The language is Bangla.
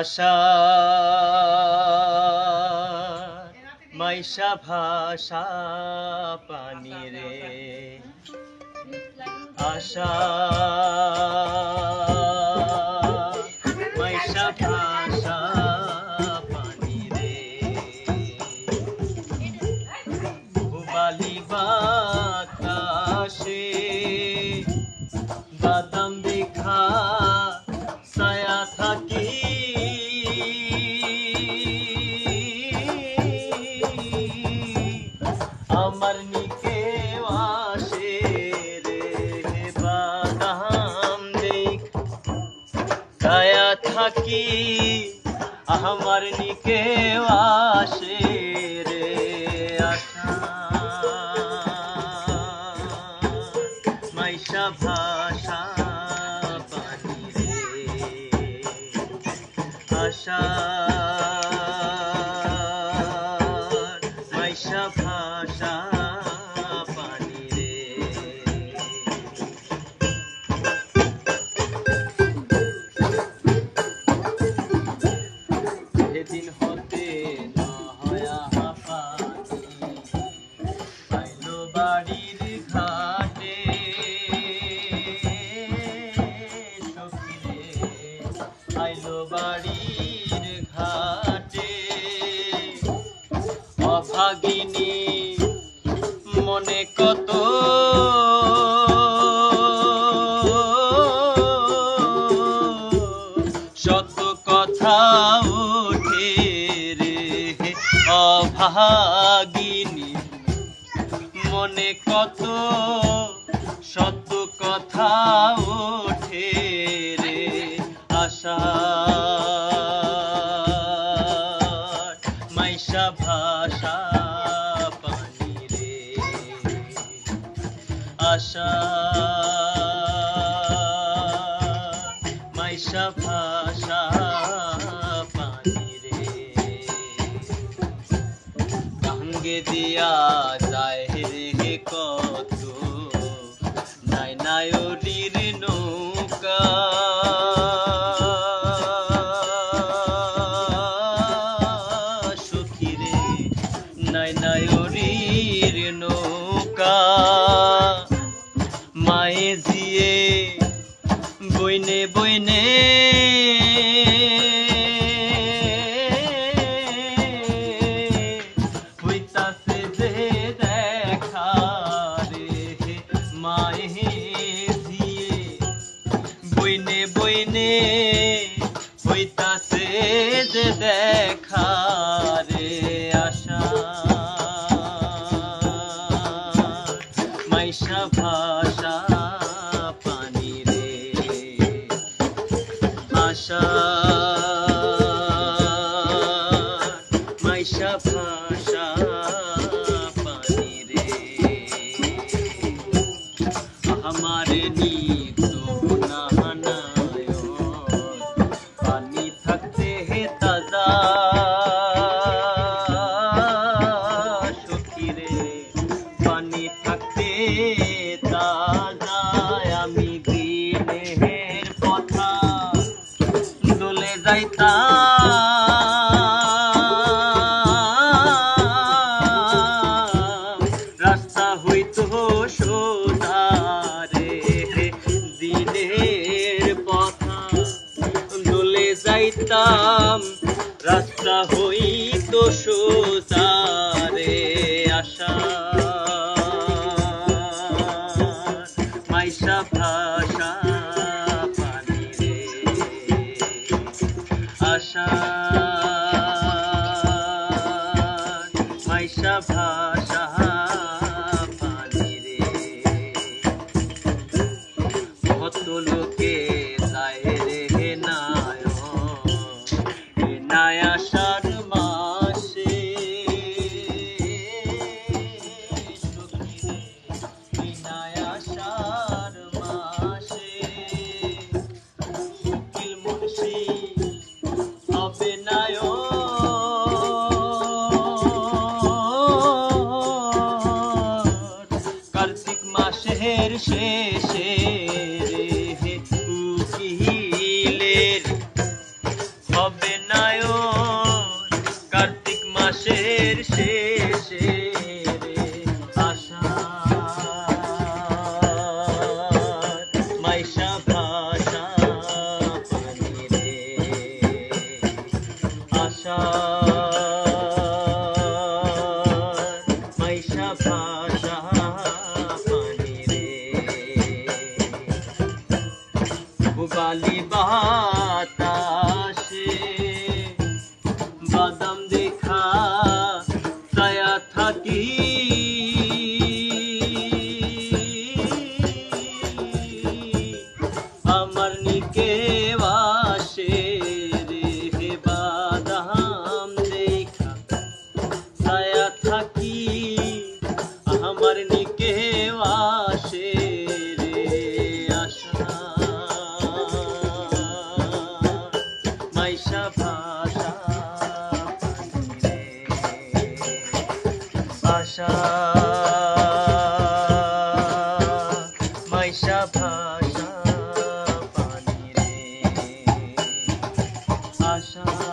আশা মাইশা ভাষা পানি রে আশা মাইশা ভাষা পানি রে বালি বাতাসে বাদাম দেখা ছায়া থাকি আমার নিকে আসে রে বাদাম দেখ ছায়া থাকি আমার নিকে আসে রে আশা মাইশা ভাষা পানি রে আশা মাইশা ভাষা পানি রে সেদিন হতে না হয়া পানি পাইলো বাড়ির ঘাটে সখিরে আইলো বাড়ির ঘাটে অভাগিনী মনে কত শত কথা ওঠে রে অভাগিনী মনে কত শত কথা ওঠে রে আশা মাইশা ভাষা পানি রে আশা মাইশা ভাষা পানি রে ভাঙ্গে দিয়া যায় রে কত নাই নায়রির নৌকা সখিরে নাই নায়রির নৌকা মায়ে জিয়ে বইনে বইনে হইতাছে যে দেখা রে মায়ে জিয়ে বইনে বইনে হইতাছে যে দেখা রে আশা মাইশা ভাষা পানি রে আশা মাইশা ভাষা পানি রে আমারে নিতো না হানায় পানি থাকতে হে তাজা সখিরে পানি থাকতে তাজা আমি দিনের কথা দোলে যাইতাম রাস্তা হইতো সোজা রে দিনের কথা দোলে যাইতাম রাস্তা হইতো সোজা রে আশা মাইশা ভাষা পানি রে আশা মাইশা ভাষা পানি রে কত লোকে যায় রে নাই আশার মাসে নাই আশার মাসে উকিল মুন্সি হবে নায় কার্তিক মাসের শেষে রে উকিলের হবে ভাষা মাইশা ভাষা পানি রে বুবালি বাতাসে বাদাম দেখা ছায়া থাকি আমার নিকে বাসে রে বাদাম দেখা ছায়া থাকি আমার নিকে বাসে রে আশা মাইশা ভাষা ভাষা মাইশা ভাষা পানি রে আশা